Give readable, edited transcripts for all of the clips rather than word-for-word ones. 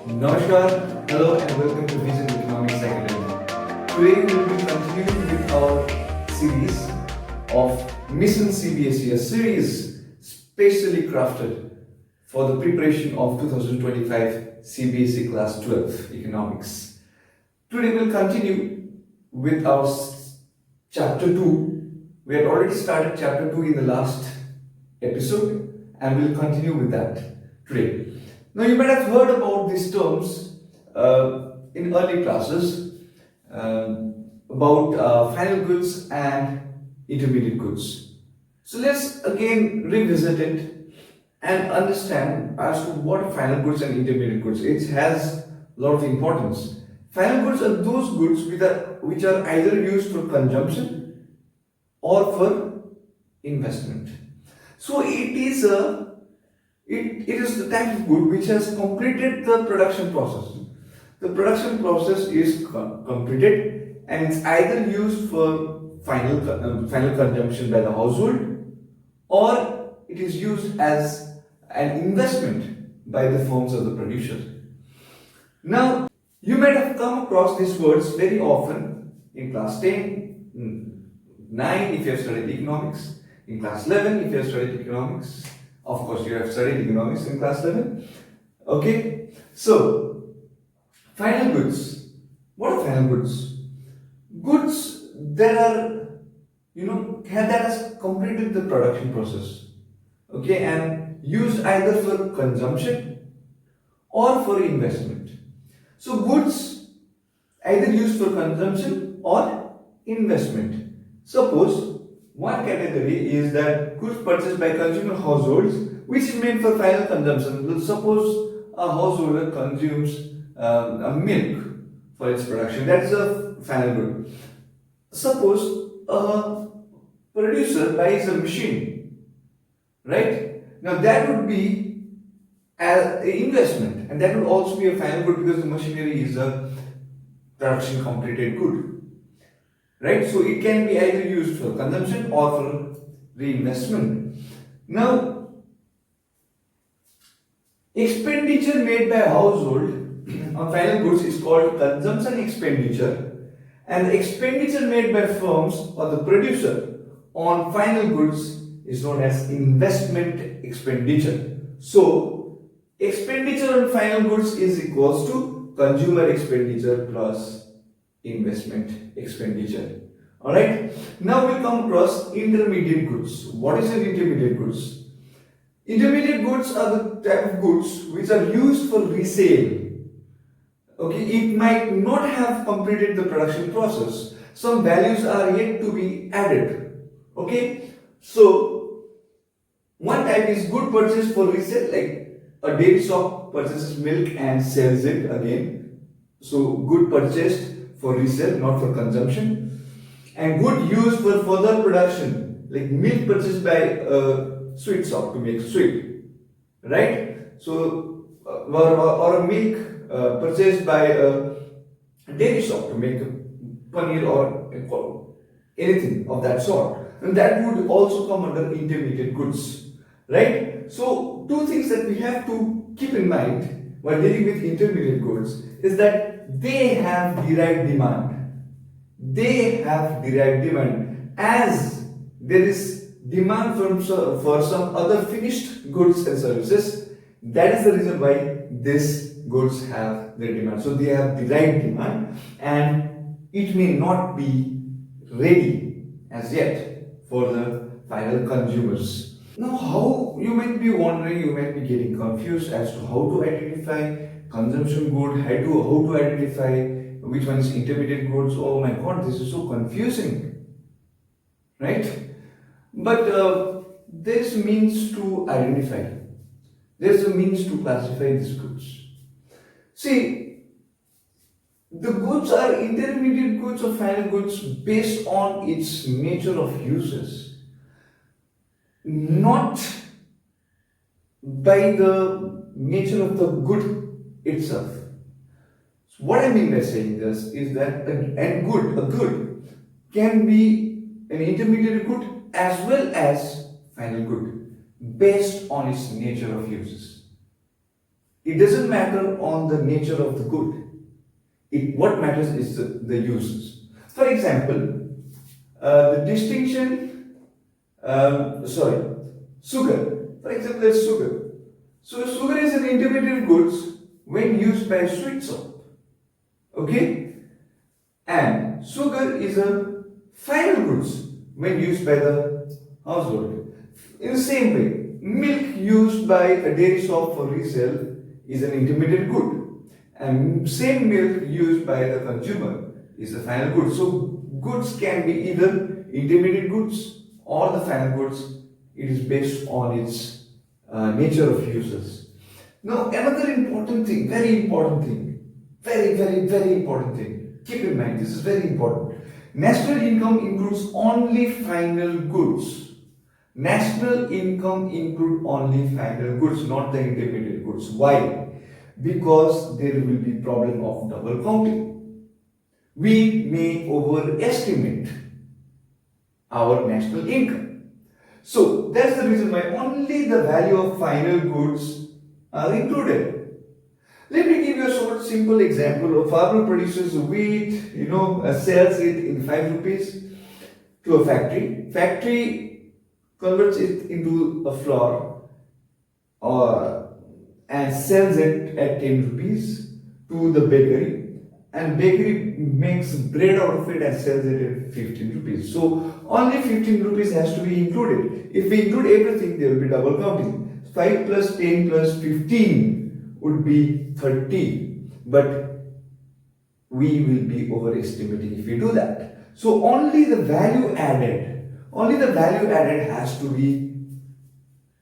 Namaskar, hello and welcome to Vision Economics Academy. Today we will be continuing with our series of Mission Cbse, a series specially crafted for the preparation of 2025 Cbse Class 12 Economics. Today we will continue with our Chapter 2. We had already started Chapter 2 in the last episode and we will continue with that today. Now you might have heard about these terms in early classes about final goods and intermediate goods. So let's again revisit it and understand as to what final goods and intermediate goods. It has a lot of importance. Final goods are those goods which are either used for consumption or for investment. So it is the type of good which has completed the production process. The production process is completed and it's either used for final consumption by the household or it is used as an investment by the firms of the producer. Now, you might have come across these words very often in class 10, 9 if you have studied economics, in class 11 if you have studied economics. Of course, you have studied economics in class 11. Okay, so final goods. What are final goods? Goods that are, that has completed the production process. Okay, and used either for consumption or for investment. So goods either used for consumption or investment. Suppose one category is that goods purchased by consumer households, which is meant for final consumption. Suppose a householder consumes a milk for its production. That is a final good. Suppose a producer buys a machine, right? Now that would be an investment, and that would also be a final good because the machinery is a production completed good. Right? So it can be either used for consumption or for reinvestment. Now, expenditure made by a household on final goods is called consumption expenditure, and the expenditure made by firms or the producer on final goods is known as investment expenditure. So, expenditure on final goods is equals to consumer expenditure plus investment expenditure. Alright, now we come across intermediate goods. What is an intermediate goods? Intermediate goods are the type of goods which are used for resale. Okay, it might not have completed the production process. Some values are yet to be added. Okay, so one type is good purchase for resale, like a dairy shop purchases milk and sells it again. So good purchased for resale, not for consumption, and good used for further production, like milk purchased by a sweet shop to make sweet, right? So, or a milk purchased by a dairy shop to make paneer or anything of that sort, and that would also come under intermediate goods, right? So, two things that we have to keep in mind while dealing with intermediate goods is that they have derived demand. They have derived demand as there is demand for some other finished goods and services. That is the reason why these goods have their demand. So they have derived demand and it may not be ready as yet for the final consumers. Now, how you might be wondering, you might be getting confused as to how to identify consumption good, how to identify which one is intermediate goods. Oh my god, this is so confusing, right? But there's a means to identify. There's a means to classify these goods. See, the goods are intermediate goods or final goods based on its nature of uses, not by the nature of the good itself. So what I mean by saying this is that a good can be an intermediate good as well as final good based on its nature of uses. it doesn't matter on the nature of the good. What matters is the uses. For example, the distinction, sugar. For example, there's sugar. So sugar is an intermediate goods when used by sweet soap. Okay? And sugar is a final goods when used by the household. In the same way, milk used by a dairy shop for resale is an intermediate good. And same milk used by the consumer is the final good. So goods can be either intermediate goods or the final goods. It is based on its nature of uses. Now another important thing, very important thing, very important thing. Keep in mind, this is very important. National income includes only final goods. National income includes only final goods, not the intermediate goods. Why? Because there will be problem of double counting. We may overestimate our national income. So that's the reason why only the value of final goods are included. Let me give you a short simple example. A farmer produces wheat, sells it in 5 rupees to a factory. Factory converts it into a flour and sells it at 10 rupees to the bakery, and bakery makes bread out of it and sells it at 15 rupees. So only 15 rupees has to be included. If we include everything, there will be double counting. 5 plus 10 plus 15 would be 30, but we will be overestimating if we do that. So only the value added has to be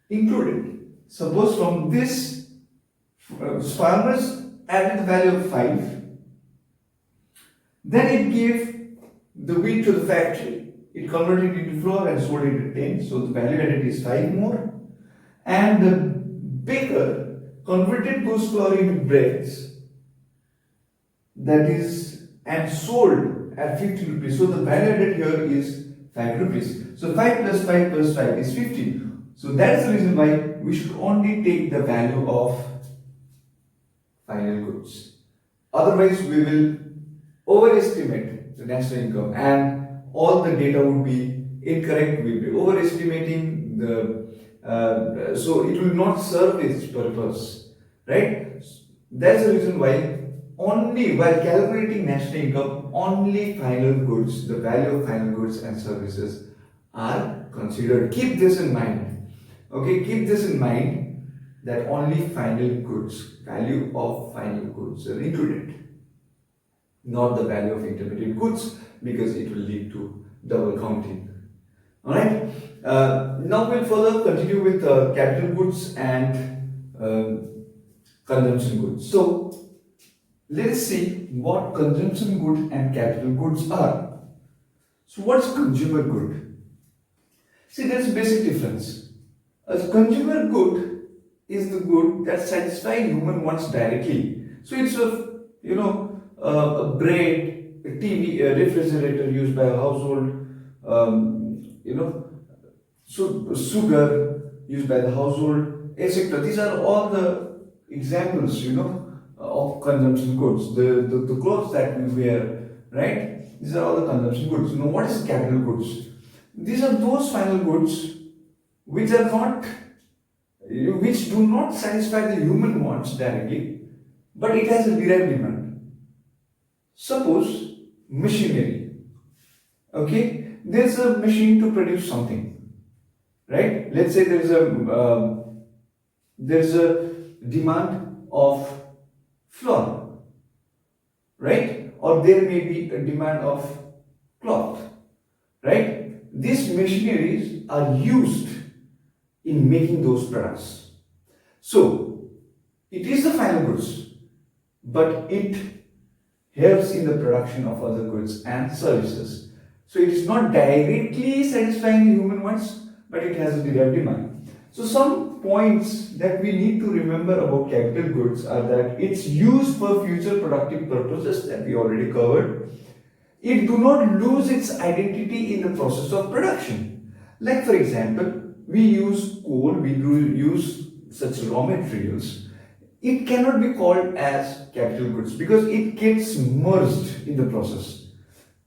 included. Suppose from this, farmers added the value of 5, then it gave the wheat to the factory, it converted it into flour and sold it at 10, so the value added is 5 more, and the baker converted those flour into breads, that is, and sold at 50 rupees, so the value added here is 5 rupees. So 5 plus 5 plus 5 is 15. So that is the reason why we should only take the value of final goods. Otherwise, we will overestimate the national income and all the data would be incorrect. We will be overestimating so it will not serve its purpose, right? That's the reason why only while calculating national income, only final goods, the value of final goods and services are considered. Keep this in mind. Okay, keep this in mind, that only final goods, value of final goods are included, not the value of intermediate goods, because it will lead to double counting. Alright, now we'll further continue with capital goods and consumption goods. So let's see what consumption good and capital goods are. So what's consumer good? See, there's a basic difference. A consumer good is the good that satisfies human wants directly. So it's a bread, a TV, a refrigerator used by a household, so sugar used by the household, etc. These are all the examples, of consumption goods. The clothes that we wear, right? These are all the consumption goods. Now, what is capital goods? These are those final goods which do not satisfy the human wants directly, but it has a derived demand. Suppose machinery. Okay, there's a machine to produce something, right? Let's say there's a demand of flour, right? Or there may be a demand of cloth, right? These machineries are used in making those products. So it is the final goods, but it helps in the production of other goods and services. So it is not directly satisfying the human wants, but it has a derived demand. So some points that we need to remember about capital goods are that it's used for future productive purposes that we already covered. It do not lose its identity in the process of production. Like for example, we use coal, we use such raw materials it cannot be called as capital goods because it gets merged in the process.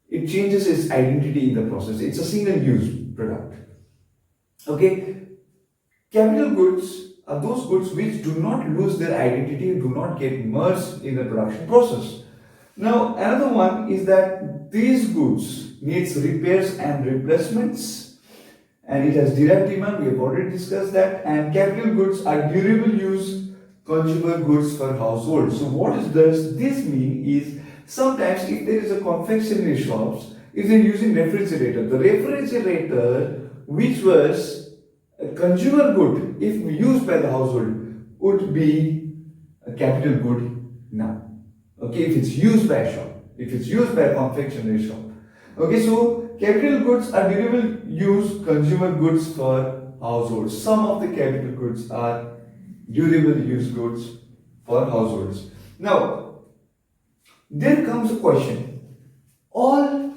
It changes its identity in the process. It's a single use product. Okay, capital goods are those goods which do not lose their identity, do not get merged in the production process. Now, another one is that these goods needs repairs and replacements, and it has direct demand. We have already discussed that. And capital goods are durable use consumer goods for household. So what does this mean is sometimes if there is a confectionery shops, if they're using refrigerator, the refrigerator which was a consumer good if used by the household would be a capital good now. Okay, if it's used by a shop, if it's used by a confectionery shop. Okay, so capital goods are durable use consumer goods for households. Some of the capital goods are durable use goods for households. Now, there comes a question. All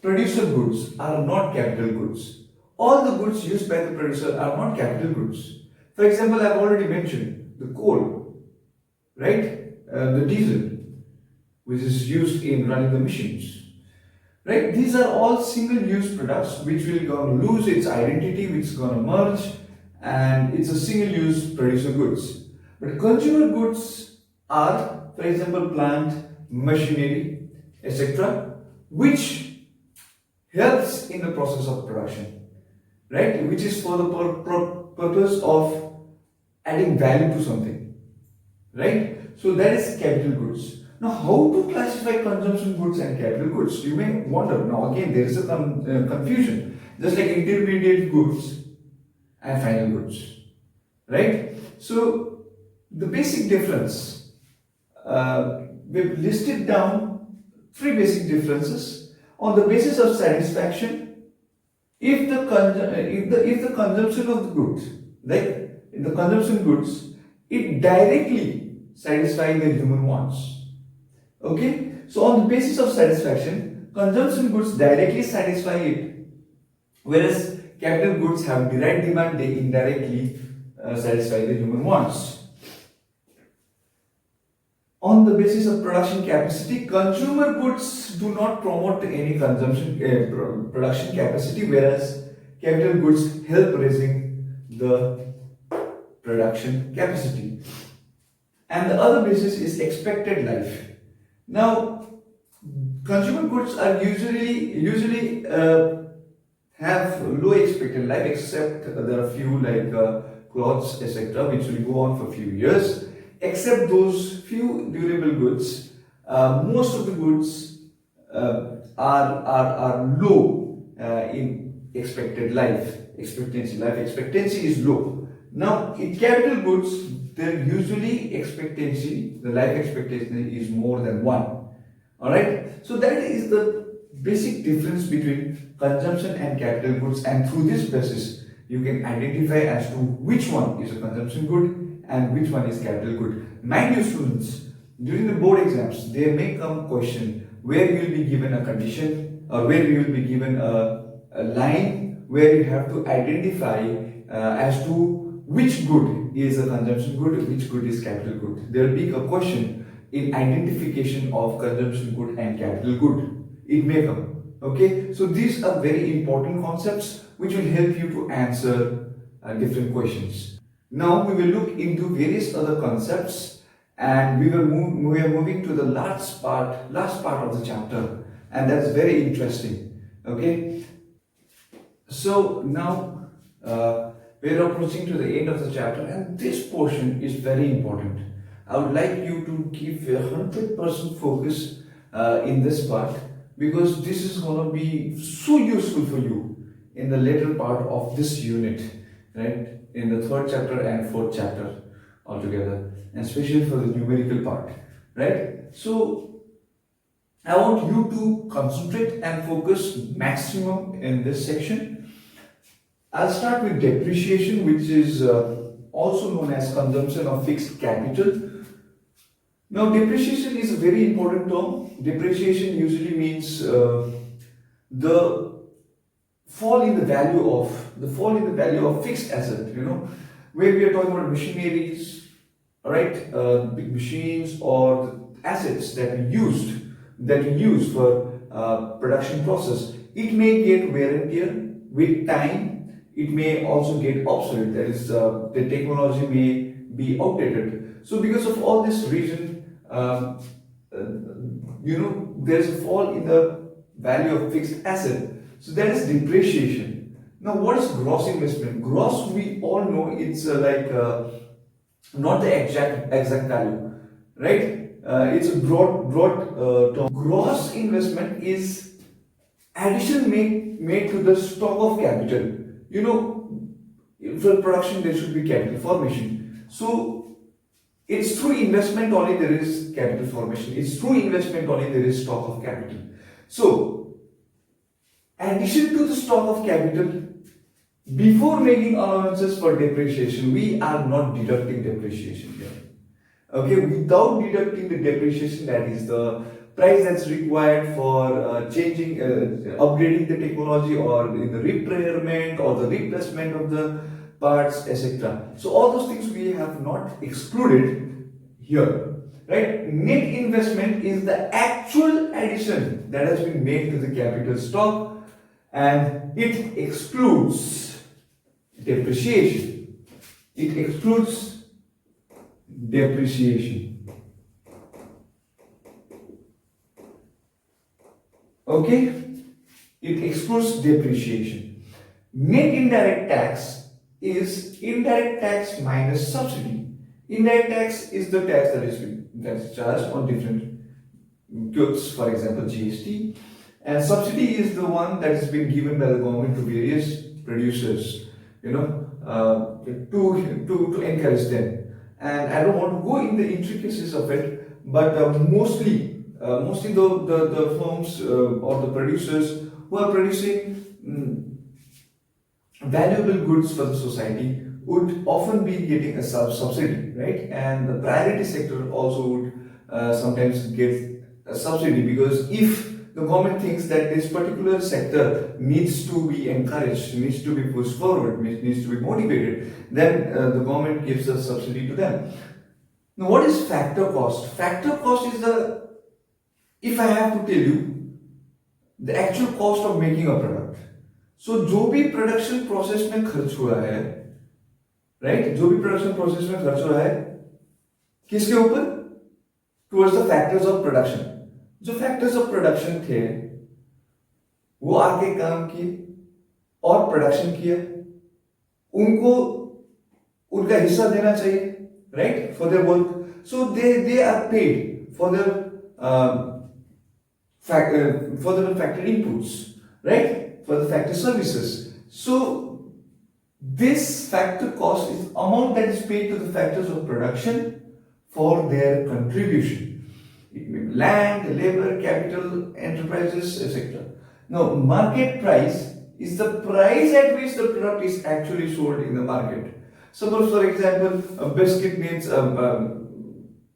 producer goods are not capital goods. All the goods used by the producer are not capital goods. For example, I've already mentioned the coal, right? The diesel, which is used in running the machines, right? These are all single-use products which will going to lose its identity, which is going to merge, and it's a single-use producer goods. But consumer goods are, for example, plant, machinery, etc., which helps in the process of production, right? Which is for the purpose of adding value to something, right? So that is capital goods. Now, how to classify consumption goods and capital goods? You may wonder. Now, again, there is a confusion. Just like intermediate goods and final goods, right? So, the basic difference, we've listed down 3 basic differences on the basis of satisfaction. If the consumption of the goods, like in the consumption goods, it directly satisfying the human wants. Okay, so on the basis of satisfaction, consumption goods directly satisfy it, whereas capital goods have direct demand, they indirectly satisfy the human wants. On the basis of production capacity, consumer goods do not promote any consumption production capacity, whereas capital goods help raising the production capacity. And the other basis is expected life. Now, consumer goods are usually have low expected life, except there are few like clothes, etc., which will go on for a few years. Except those few durable goods, most of the goods are low in expected life. Life expectancy is low. Now, in capital goods, there usually the life expectancy is more than 1. Alright, so that is the basic difference between consumption and capital goods, and through this basis you can identify as to which one is a consumption good and which one is capital good. Mind you, students, during the board exams there may come question where you will be given a condition or where you will be given a line where you have to identify as to which good is a consumption good, which good is capital good. There will be a question in identification of consumption good and capital good. It may come. Okay, so these are very important concepts which will help you to answer different questions. Now we will look into various other concepts, and we are moving to the last part of the chapter, and that's very interesting. Okay, so now we are approaching to the end of the chapter, and this portion is very important. I would like you to give 100% focus in this part, because this is going to be so useful for you in the later part of this unit, right? In the 3rd chapter and 4th chapter altogether, and especially for the numerical part, right? So I want you to concentrate and focus maximum in this section. I'll start with depreciation, which is also known as consumption of fixed capital. Now, depreciation is a very important term. Depreciation usually means the fall in the value of fixed asset. You know, where we are talking about machineries, right, big machines or assets that we use for production process, it may get wear and tear with time. It may also get obsolete. That is, the technology may be outdated. So because of all this reason, there's a fall in the value of fixed asset. So that is depreciation. Now, what is gross investment? Gross, we all know it's not the exact value, right? It's a broad term. Gross investment is addition made to the stock of capital. For production there should be capital formation. So it's through investment only there is capital formation. It's through investment only there is stock of capital. So addition to the stock of capital, before making allowances for depreciation, we are not deducting depreciation here. Okay, without deducting the depreciation, that is the price that's required for upgrading the technology, or in the repairment or the replacement of the parts, etc. So all those things we have not excluded here, right? Net investment is the actual addition that has been made to the capital stock, and it excludes depreciation. It excludes depreciation. Okay? It excludes depreciation. Net indirect tax is indirect tax minus subsidy. Indirect tax is the tax that's charged on different goods, for example, GST. And subsidy is the one that has been given by the government to various producers, to encourage them. And I don't want to go in the intricacies of it, but mostly the firms or the producers who are producing valuable goods for the society would often be getting a subsidy, right? And the priority sector also would sometimes get a subsidy, because if the government thinks that this particular sector needs to be encouraged, needs to be pushed forward, needs to be motivated, then the government gives a subsidy to them. Now, what is factor cost? Factor cost is if I have to tell you, the actual cost of making a product. So, जो भी production process में खर्च हुआ है, right? जो भी production process में खर्च हुआ है, किसके ऊपर? Towards the factors of production. जो फैक्टर्स ऑफ प्रोडक्शन थे वो आगे काम किए और प्रोडक्शन किया, उनको उनका हिस्सा देना चाहिए, right, for their work. So they are paid for their factor inputs, right, for the factor services. So this factor cost is amount that is paid to the factors of production for their contribution. It may be land, labor, capital, enterprises, etc. Now, market price is the price at which the product is actually sold in the market. Suppose, for example, a biscuit needs,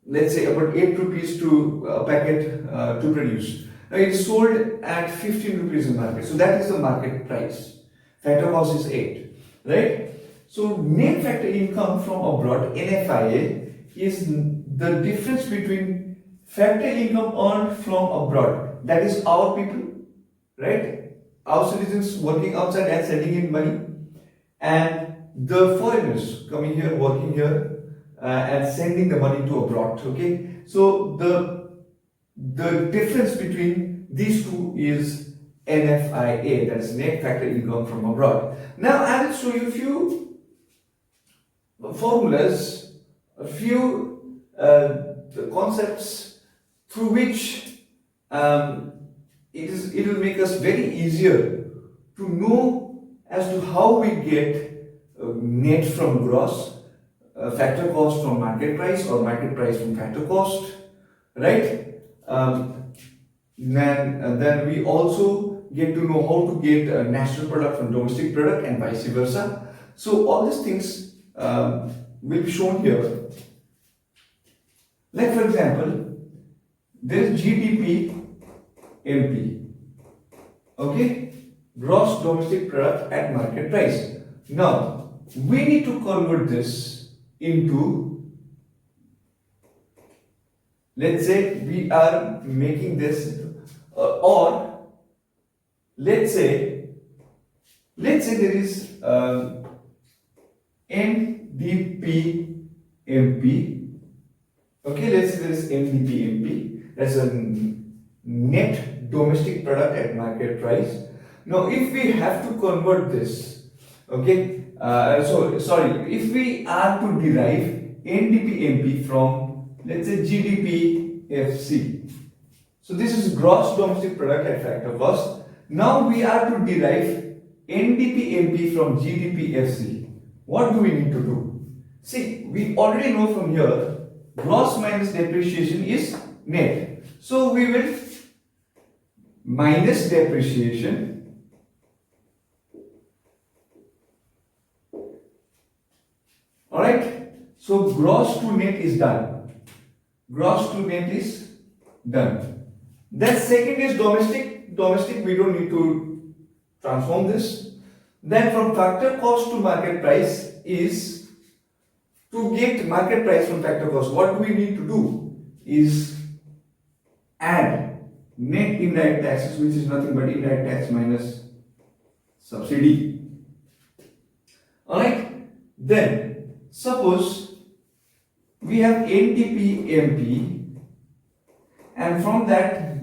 let's say, about 8 rupees to a packet to produce. Now, it is sold at 15 rupees in the market. So, that is the market price. Factor cost is 8, right? So, net factor income from abroad, NFIA, is the difference between factor income earned from abroad, that is our people, right, our citizens working outside and sending in money, and the foreigners coming here, working here, and sending the money to abroad. Okay, so the difference between these two is NFIA, that is net factor income from abroad. Now I will show you a few formulas, a few the concepts through which it will make us very easier to know as to how we get net from gross, factor cost from market price, or market price from factor cost, right? Then we also get to know how to get a national product from domestic product and vice versa. So all these things will be shown here. Like, for example, there is GDP MP, okay, gross domestic product at market price. Now we need to convert this into let's say we are making this, or let's say there is NDPMP. Okay, let's say there is NDPMP. That's a net domestic product at market price. Now, if we have to convert this, okay, if we are to derive NDPMP from, let's say, GDPFC. So this is gross domestic product at factor cost. Now we are to derive NDPMP from GDPFC. What do we need to do? See, we already know from here, gross minus depreciation is net. So we will minus depreciation Alright, so gross to net is done. Gross to net is done. Then second is domestic. Domestic, we don't need to transform this. Then from factor cost to market price is, to get market price from factor cost, what do we need to do is add net indirect taxes, which is nothing but indirect tax minus subsidy. Alright, then suppose we have NDPMP and from that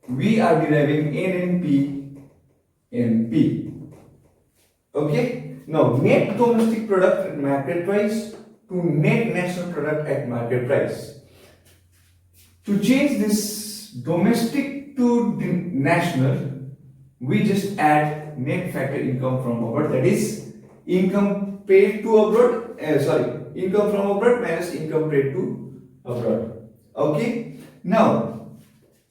we are deriving NNPMP. Okay, now net domestic product at market price to net national product at market price. To change this domestic to national, we just add net factor income from abroad, that is income paid to abroad, income from abroad minus income paid to abroad. Okay, now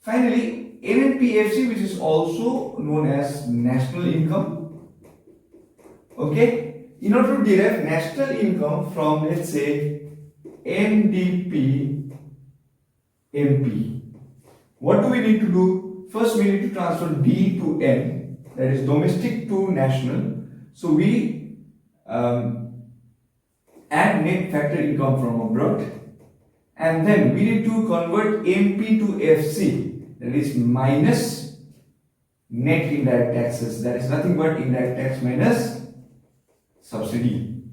finally NNPFC, which is also known as national income. Okay, in order to derive national income from, let's say, NDPMP, what do we need to do? First we need to transfer D to N, that is domestic to national. So we add net factor income from abroad, and then we need to convert MP to FC, that is minus net indirect taxes, that is nothing but indirect tax minus subsidy,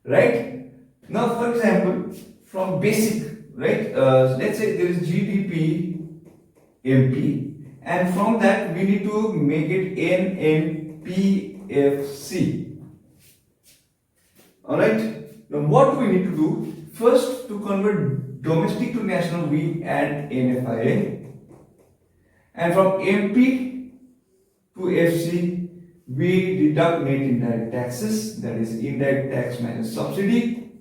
right? Now for example, from basic, right, let's say there is GDP MP, and from that we need to make it NNPFC. Alright, now what do we need to do? First, to convert domestic to national, we add NFIA, and from MP to FC we deduct net indirect taxes, that is indirect tax minus subsidy,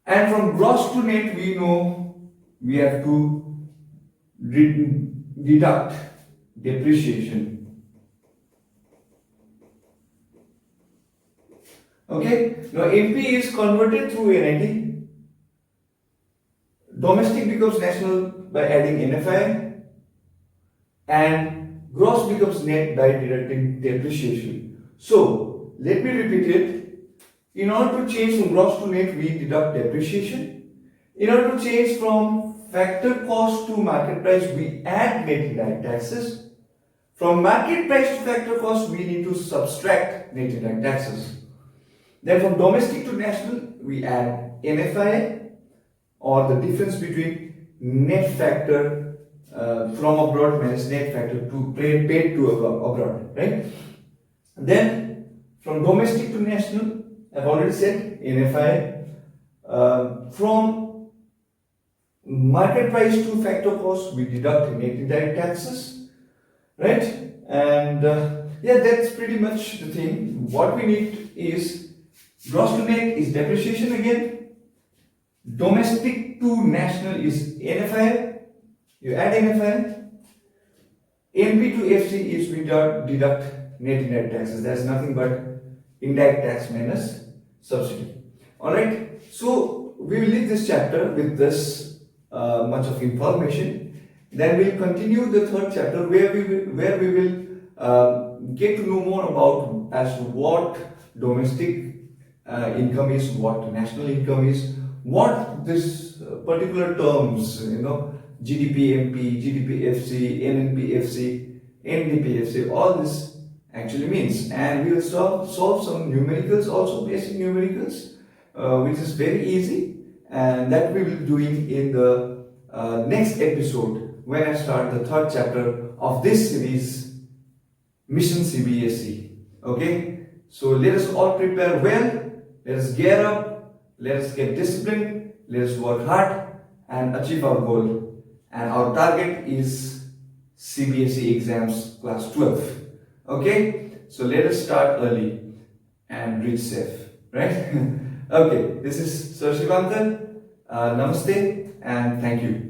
and from gross to net we know we have to deduct depreciation. Okay, now MP is converted through NIT. Domestic becomes national by adding NFI, and gross becomes net by deducting depreciation. So let me repeat it. In order to change from gross to net, we deduct depreciation. In order to change from factor cost to market price, we add net indirect taxes. From market price to factor cost, we need to subtract net indirect taxes. Then from domestic to national, we add NFI, or the difference between net factor from abroad minus net factor to paid to abroad, right? Then from domestic to national, I've already said NFI. From market price to factor cost, we deduct net indirect taxes, right? And yeah, that's pretty much the thing. What we need is gross to net is depreciation again. Domestic to national is NFI. You add NFI. MP to FC is we deduct net indirect taxes. That's nothing but indirect tax minus subsidy. Alright, so we will leave this chapter with this much of information. Then we'll continue the third chapter where we will get to know more about as to what domestic income is, what national income is, what this particular terms, GDP-MP, GDP-FC, NNP-FC, NDP-FC, all this actually means. And we will solve some numericals also, basic numericals, which is very easy, and that we will be doing in the next episode when I start the third chapter of this series, Mission Cbse. Okay, so let us all prepare well, let us gear up, let us get disciplined, let us work hard and achieve our goal. And our target is Cbse exams class 12. Okay, so let us start early and reach safe, right? Okay, this is Sir Shivankan. Namaste and thank you.